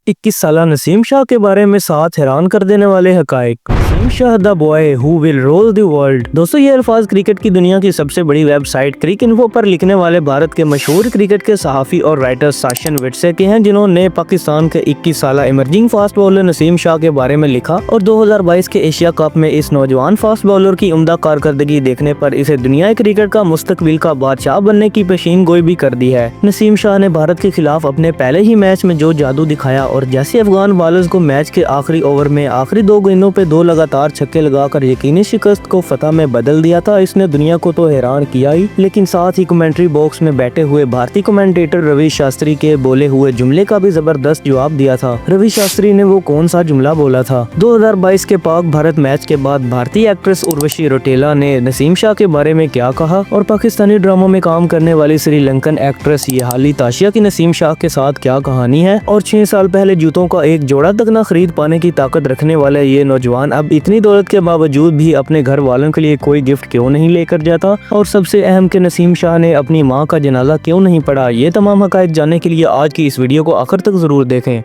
21 साला नसीम शाह के बारे में 7 हैरान कर देने वाले हकायक। Naseem Shah the boy who will rule the world. दोस्तों, ये अल्फाज क्रिकेट की दुनिया की सबसे बड़ी वेबसाइट क्रिकइन्फो पर लिखने वाले भारत के मशहूर क्रिकेट के सहाफ़ी और राइटर साशन विटसे के हैं, जिन्होंने पाकिस्तान के 21 साला emerging fast bowler Naseem Shah के बारे में लिखा और 2022 के एशिया कप में इस नौजवान फास्ट बॉलर की उम्दा कारकर्दगी देखने पर इसे दुनिया क्रिकेट का मुस्तकबिल का बादशाह बनने की पेशीन गोई भी कर दी है। नसीम शाह ने भारत के खिलाफ अपने पहले ही मैच में जो जादू दिखाया और जैसे अफगान बॉलर्स को मैच के आखिरी ओवर में आखिरी 2 गेंदों पे 2 लगातार छक्के लगाकर यकीनी शिकस्त को फतह में बदल दिया था, इसने दुनिया को तो हैरान किया ही, लेकिन साथ ही कमेंट्री बॉक्स में बैठे हुए भारतीय कमेंटेटर रवि शास्त्री के बोले हुए जुमले का भी जबरदस्त जवाब दिया था। रवि शास्त्री ने वो कौन सा जुमला बोला था? 2022 के पाक भारत मैच के बाद भारतीय एक्ट्रेस उर्वशी रौटेला ने नसीम शाह के बारे में क्या कहा और पाकिस्तानी ड्रामों में काम करने वाली श्रीलंकन एक्ट्रेस यहाली ताशिया की नसीम शाह के साथ क्या कहानी है और 6 साल पहले जूतों का एक जोड़ा तक न खरीद पाने की ताकत रखने वाले ये नौजवान अब इतनी दौलत के बावजूद भी अपने घर वालों के लिए कोई गिफ्ट क्यों नहीं लेकर जाता, और सबसे अहम कि नसीम शाह ने अपनी मां का जनाजा क्यों नहीं पढ़ा। ये तमाम हकायक जानने के लिए आज की इस वीडियो को आखिर तक जरूर देखें।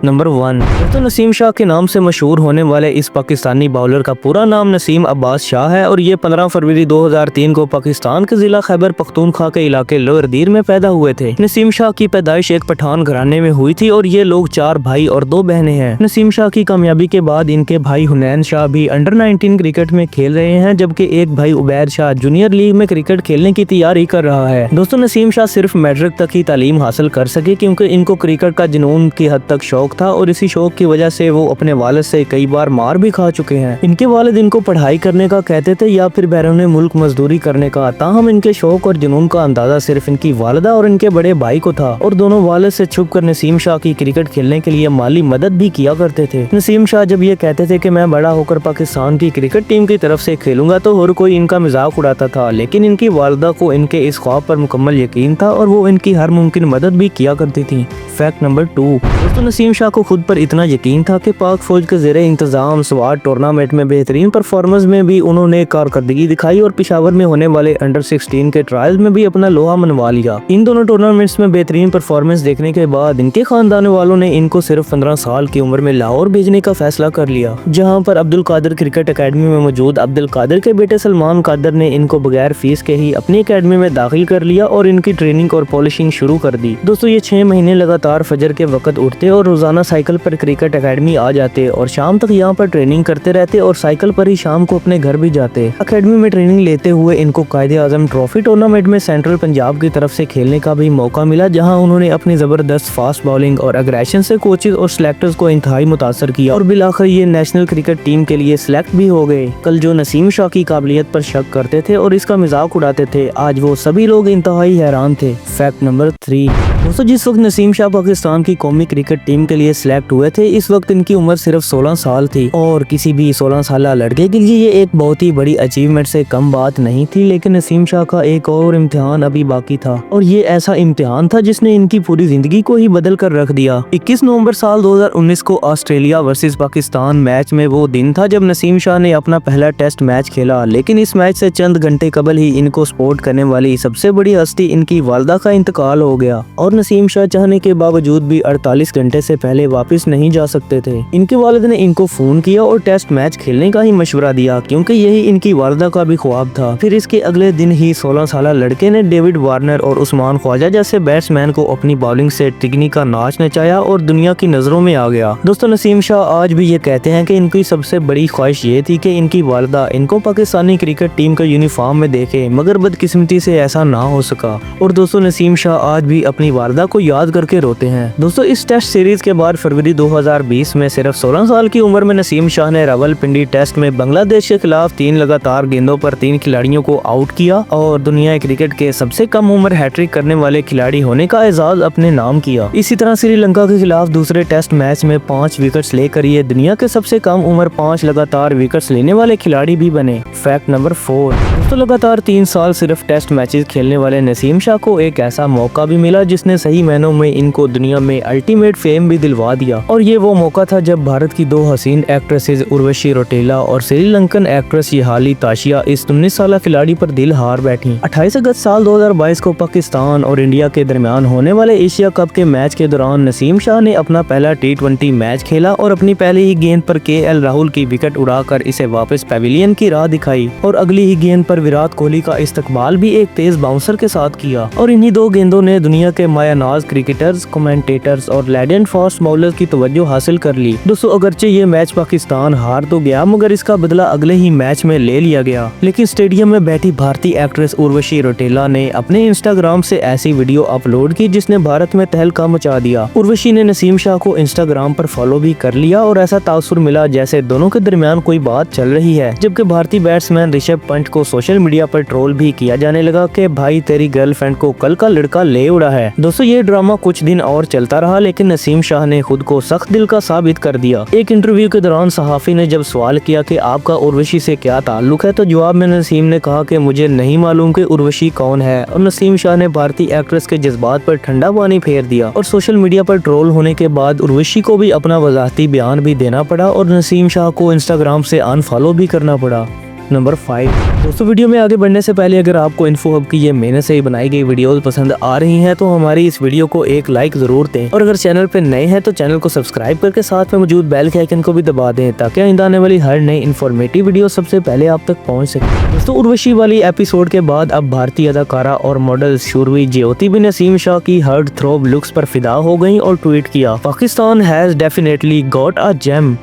नंबर 1, तो नसीम शाह के नाम से मशहूर होने वाले इस पाकिस्तानी बॉलर का पूरा नाम नसीम अब्बास शाह है और ये 15 फरवरी 2003 को पाकिस्तान के जिला खैबर पख्तूनख्वा के इलाके लोअरदीर में पैदा हुए थे। नसीम शाह की पैदाइश एक पठान घराने में हुई थी और ये लोग 4 भाई और 2 बहनें हैं। नसीम शाह की कामयाबी के बाद इनके भाई हुनैन शाह भी अंडर 19 क्रिकेट में खेल रहे हैं, जबकि एक भाई उबैद शाह जूनियर लीग में क्रिकेट खेलने की तैयारी कर रहा है। दोस्तों, नसीम शाह सिर्फ मैट्रिक तक ही तालीम हासिल कर सके क्योंकि इनको क्रिकेट का जुनून की हद तक शौक था और इसी शौक की वजह से वो अपने वालिद से कई बार मार भी खा चुके हैं। इनके वालिद इनको पढ़ाई करने का कहते थे या फिर बैरून मुल्क मजदूरी करने का, ताहम इनके शौक और जुनून का अंदाजा सिर्फ इनकी वालिदा और इनके बड़े भाई को था और दोनों वालिद से छुप कर नसीम शाह की क्रिकेट खेलने के लिए माली मदद भी किया करते थे। नसीम शाह जब ये कहते थे कि मैं बड़ा होकर पाकिस्तान की क्रिकेट टीम की तरफ से खेलूंगा तो हर कोई इनका मजाक उड़ाता था, लेकिन इनकी वालिदा को इनके इस ख्वाब पर मुकम्मल यकीन था और वो इनकी हर मुमकिन मदद भी किया करती थी। फैक्ट नंबर 2, दोस्तों, नसीम शाह को खुद पर इतना यकीन था कि पाक फौज के ज़ेरे इंतजाम स्वाट टूर्नामेंट में बेहतरीन परफॉर्मेंस में भी उन्होंने कारकर्दगी दिखाई और पेशावर में होने वाले अंडर 16 के ट्रायल्स में भी अपना लोहा मनवा लिया। इन दोनों टूर्नामेंट्स में बेहतरीन परफॉर्मेंस देखने के बाद इनके खानदान वालों ने इनको सिर्फ 15 साल की उम्र में लाहौर भेजने का फैसला कर लिया, जहाँ पर अब्दुल कादिर क्रिकेट अकेडमी में मौजूद अब्दुल कादिर के बेटे सलमान कादिर ने इनको बगैर फीस के ही अपनी अकेडमी में दाखिल कर लिया और इनकी ट्रेनिंग और पॉलिशिंग शुरू कर दी। दोस्तों, ये 6 महीने लगातार फजर के वक्त उठते और रोजाना साइकिल पर क्रिकेट अकेडमी आ जाते और शाम तक यहाँ पर ट्रेनिंग करते रहते और साइकिल पर ही शाम को अपने घर भी जाते। अकेडमी में ट्रेनिंग लेते हुए इनको कायदे आजम ट्रॉफी टूर्नामेंट में सेंट्रल पंजाब की तरफ से खेलने का भी मौका मिला, जहाँ उन्होंने अपनी जबरदस्त फास्ट बॉलिंग और अग्रेशन से कोचेज और सिलेक्टर्स को इंतहाई मुतासर किया और बिलाखिर ये नेशनल क्रिकेट टीम के लिए सिलेक्ट भी हो गए। कल जो नसीम शाह की काबिलियत पर शक करते थे और इसका मजाक उड़ाते थे, आज वो सभी लोग इंतहाई हैरान थे। फैक्ट नंबर 3, दोस्तों, जिस वक्त नसीम शाह पाकिस्तान की कौमी क्रिकेट टीम के लिए सिलेक्ट हुए थे, इस वक्त इनकी उम्र सिर्फ 16 साल थी और किसी भी 16 साल लड़के के लिए ये एक बहुत ही बड़ी अचीवमेंट से कम बात नहीं थी। लेकिन नसीम शाह का एक और इम्तिहान अभी बाकी था और ये ऐसा इम्तिहान था जिसने इनकी पूरी जिंदगी को ही बदल कर रख दिया। 21 नवंबर साल 2019 को ऑस्ट्रेलिया वर्सेस पाकिस्तान मैच में वो दिन था जब नसीम शाह ने अपना पहला टेस्ट मैच खेला, लेकिन इस मैच से चंद घंटे कबल ही इनको सपोर्ट करने वाली सबसे बड़ी हस्ती इनकी वालदा का इंतकाल हो गया और नसीम शाह चाहने के बावजूद भी 48 घंटे से पहले वापस नहीं जा सकते थे। इनके वालिद ने इनको फोन किया और टेस्ट मैच खेलने का ही मशवरा दिया क्योंकि यही इनकी वालिदा का भी ख्वाब था। फिर इसके अगले दिन ही 16 साल लड़के ने डेविड वार्नर और उस्मान ख्वाजा जैसे बैट्समैन को अपनी बॉलिंग से टिकनी का नाच नचाया और दुनिया की नजरों में आ गया। दोस्तों, नसीम शाह आज भी ये कहते हैं कि इनकी सबसे बड़ी ख्वाहिश ये थी कि इनकी वालिदा इनको पाकिस्तानी क्रिकेट टीम का यूनिफॉर्म में देखे, मगर बदकिस्मती से ऐसा ना हो सका। और दोस्तों, नसीम शाह आज भी अपनी वालिदा को याद करके रोते हैं। दोस्तों, इस टेस्ट सीरीज के बाद फरवरी 2020 में सिर्फ 16 साल की उम्र में नसीम शाह ने रावलपिंडी टेस्ट में बांग्लादेश के खिलाफ 3 लगातार गेंदों पर 3 खिलाड़ियों को आउट किया और दुनिया क्रिकेट के सबसे कम उम्र हैट्रिक करने वाले खिलाड़ी होने का एजाज अपने नाम किया। इसी तरह श्रीलंका के खिलाफ दूसरे टेस्ट मैच में 5 विकेट्स लेकर ये दुनिया के सबसे कम उम्र 5 लगातार विकेट्स लेने वाले खिलाड़ी भी बने। फैक्ट नंबर 4, दोस्तों, लगातार 3 साल सिर्फ टेस्ट मैचेस खेलने वाले नसीम शाह को एक ऐसा मौका भी मिला जिसने सही मायनों में इनको दुनिया में अल्टीमेट फेम भी दिलवा दिया। और ये वो मौका था जब भारत की दो हसीन एक्ट्रेसेस उर्वशी रौटेला और श्रीलंकन एक्ट्रेस यहाली ताशिया इस 19 साल खिलाड़ी पर दिल हार बैठी। 28 अगस्त साल 2022 को पाकिस्तान और इंडिया के दरमियान होने वाले एशिया कप के मैच के दौरान नसीम शाह ने अपना पहला T20 मैच खेला और अपनी पहली ही गेंद पर KL राहुल की विकेट उड़ाकर इसे वापस पैविलियन की राह दिखाई और अगली ही गेंद पर विराट कोहली का इस्तकबाल भी एक तेज बाउंसर के साथ किया। और इन्हीं दो गेंदों ने दुनिया के मायानाज क्रिकेटर्स, कमेंटेटर्स और लेजेंड फास्ट बॉलर की तवज्जो हासिल कर ली। दोस्तों अगरचे ये मैच पाकिस्तान हार तो गया मगर इसका बदला अगले ही मैच में ले लिया गया। लेकिन स्टेडियम में बैठी भारतीय एक्ट्रेस उर्वशी रौटेला ने अपने इंस्टाग्राम से ऐसी वीडियो अपलोड की जिसने भारत में तहलका मचा दिया। उर्वशी ने नसीम शाह को इंस्टाग्राम पर फॉलो भी कर लिया और ऐसा तासुर मिला जैसे दोनों के दरमियान कोई बात चल रही है। जबकि भारतीय बैट्समैन ऋषभ पंत को सोशल मीडिया पर ट्रोल भी किया जाने लगा कि भाई तेरी गर्लफ्रेंड को कल का लड़का ले उड़ा है। दोस्तों ये ड्रामा कुछ दिन और चलता रहा लेकिन नसीम शाह ने खुद को सख्त दिल का साबित कर दिया। एक इंटरव्यू के दौरान सहाफी ने जब सवाल किया कि आपका उर्वशी से क्या ताल्लुक है तो जवाब में नसीम ने कहा कि मुझे नहीं मालूम कि उर्वशी कौन है। और नसीम शाह ने भारतीय एक्ट्रेस के जज्बात पर ठंडा पानी फेर दिया और सोशल मीडिया पर ट्रोल होने के बाद उर्वशी को भी अपना वजाहती बयान भी देना पड़ा और नसीम शाह को इंस्टाग्राम से अनफॉलो भी करना पड़ा। नंबर 5। दोस्तों वीडियो में आगे बढ़ने से पहले अगर आपको इन्फो हब की ये मेहनत से ही बनाई गई वीडियोस पसंद आ रही हैं तो हमारी इस वीडियो को एक लाइक जरूर दें और अगर चैनल पे नए हैं तो चैनल को सब्सक्राइब करके साथ में मौजूद बेल के आइकन को भी दबा दें ताकि आइंदा आने वाली हर नई इन्फॉर्मेटिव वीडियो सबसे पहले आप तक पहुंच सके। दोस्तों उर्वशी वाली एपिसोड के बाद अब भारतीय अदाकारा और मॉडल शूरवी ज्योति भी नसीम शाह की हर्ट थ्रोब लुक्स पर फिदा हो गई और ट्वीट किया, Pakistan has definitely got a gem,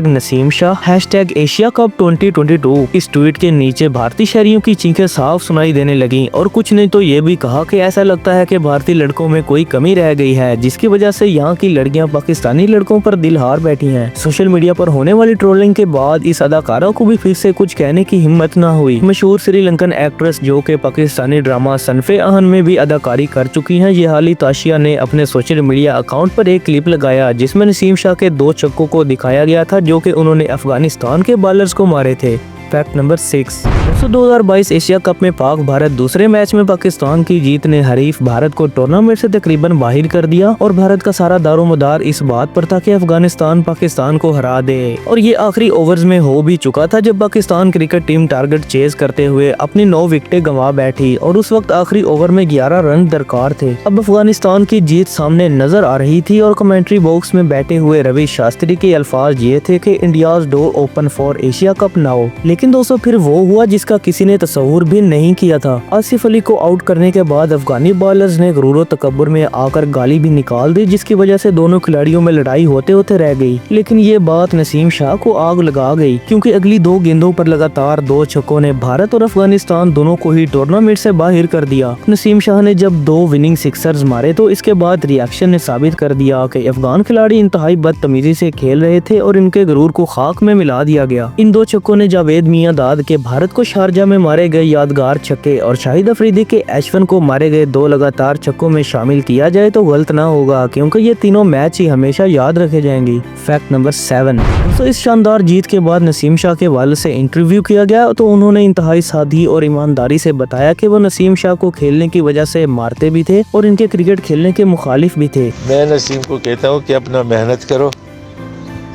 #Naseem Shah, #Asia cup 2022। इस ट्वीट के नीचे भारतीय शहरियों की चीखें साफ सुनाई देने लगी और कुछ ने तो ये भी कहा कि ऐसा लगता है कि भारतीय लड़कों में कोई कमी रह गई है जिसकी वजह से यहाँ की लड़कियां पाकिस्तानी लड़कों पर दिल हार बैठी हैं। सोशल मीडिया पर होने वाली ट्रोलिंग के बाद इस अदाकारा को भी फिर से कुछ कहने की हिम्मत न हुई। मशहूर श्रीलंकन एक्ट्रेस जो कि पाकिस्तानी ड्रामा सनफे आहन में भी अदाकारी कर चुकी हैं, यहाली ताशिया ने अपने सोशल मीडिया अकाउंट पर एक क्लिप लगाया जिसमें नसीम शाह के 2 छक्कों को दिखाया गया था जो कि उन्होंने अफगानिस्तान के बॉलर्स को मारे थे। Fact number 6। 2022 एशिया कप में पाक भारत दूसरे मैच में पाकिस्तान की जीत ने हरीफ भारत को टूर्नामेंट से तकरीबन बाहर कर दिया और भारत का सारा दारोमदार इस बात पर था कि अफगानिस्तान पाकिस्तान को हरा दे। और ये आखिरी ओवर्स में हो भी चुका था जब Pakistan cricket team target chase करते हुए अपनी 9 विकेटें गंवा बैठी और उस वक्त आखिरी ओवर में 11 रन दरकार थे। अब अफगानिस्तान की जीत सामने नजर आ रही थी और कमेंट्री बॉक्स में बैठे हुए रवि शास्त्री के अल्फाज ये थे कि India's door open for Asia cup now. लेकिन दोस्तों फिर वो हुआ जिसका किसी ने तस्वुर भी नहीं किया था। आसिफ अली को आउट करने के बाद अफगानी बॉलर्स ने गुरूर तकब्बुर में आकर गाली भी निकाल दी जिसकी वजह से दोनों खिलाड़ियों में लड़ाई होते होते रह गई। लेकिन ये बात नसीम शाह को आग लगा गई क्योंकि अगली 2 गेंदों पर लगातार 2 छक्कों ने भारत और अफगानिस्तान दोनों को ही टूर्नामेंट से बाहर कर दिया। नसीम शाह ने जब 2 विनिंग सिक्सर्स मारे तो इसके बाद रिएक्शन ने साबित कर दिया कि अफगान खिलाड़ी इंतहाई बदतमीजी से खेल रहे थे और इनके गुरूर को खाक में मिला दिया गया। इन 2 छक्कों ने जावेद मियां दाद के भारत को शारजा में मारे गए यादगार छक्के और शाहिद अफरीदी के H1 को मारे गए 2 लगातार छक्कों में शामिल किया जाए तो गलत ना होगा क्योंकि ये तीनों मैच ही हमेशा याद रखे जाएंगे। Fact number 7। तो इस शानदार जीत के बाद नसीम शाह के वालिद से इंटरव्यू किया गया तो उन्होंने इंतहाई सादगी और ईमानदारी से बताया कि वो नसीम शाह को खेलने की वजह से मारते भी थे और इनके क्रिकेट खेलने के मुखालिफ भी थे। मैं नसीम को कहता हूँ कि अपना मेहनत करो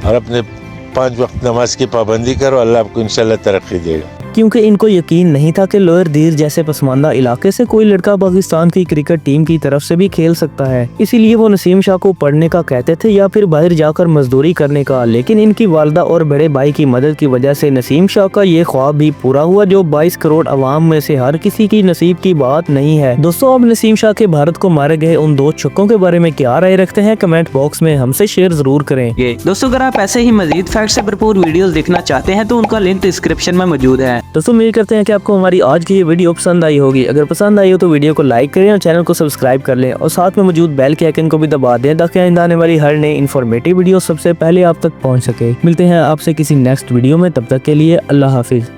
और अपने 5 वक्त नमाज की पाबंदी करो, अल्लाह आपको इंशाल्लाह तरक्की देगा। क्योंकि इनको यकीन नहीं था कि लोअर दीर जैसे पसमानदा इलाके से कोई लड़का पाकिस्तान की क्रिकेट टीम की तरफ से भी खेल सकता है। इसीलिए वो नसीम शाह को पढ़ने का कहते थे या फिर बाहर जाकर मजदूरी करने का। लेकिन इनकी वालदा और बड़े भाई की मदद की वजह से नसीम शाह का ये ख्वाब भी पूरा हुआ जो 22 करोड़ अवाम में से हर किसी की नसीब की बात नहीं है। दोस्तों अब नसीम शाह के भारत को मारे गए उन 2 छक्कों के बारे में क्या राय रखते हैं कमेंट बॉक्स में हमसे शेयर जरूर करें। दोस्तों अगर आप ऐसे ही मजीद फैक्ट से भरपूर वीडियोस देखना चाहते हैं तो उनका लिंक डिस्क्रिप्शन में मौजूद है। दोस्तों उम्मीद करते हैं कि आपको हमारी आज की ये वीडियो पसंद आई होगी। अगर पसंद आई हो तो वीडियो को लाइक करें और चैनल को सब्सक्राइब कर लें और साथ में मौजूद बेल के आइकन को भी दबा दें ताकि आइंदा आने वाली हर नई इन्फॉर्मेटिव वीडियो सबसे पहले आप तक पहुंच सके। मिलते हैं आपसे किसी नेक्स्ट वीडियो में, तब तक के लिए अल्लाह हाफिज।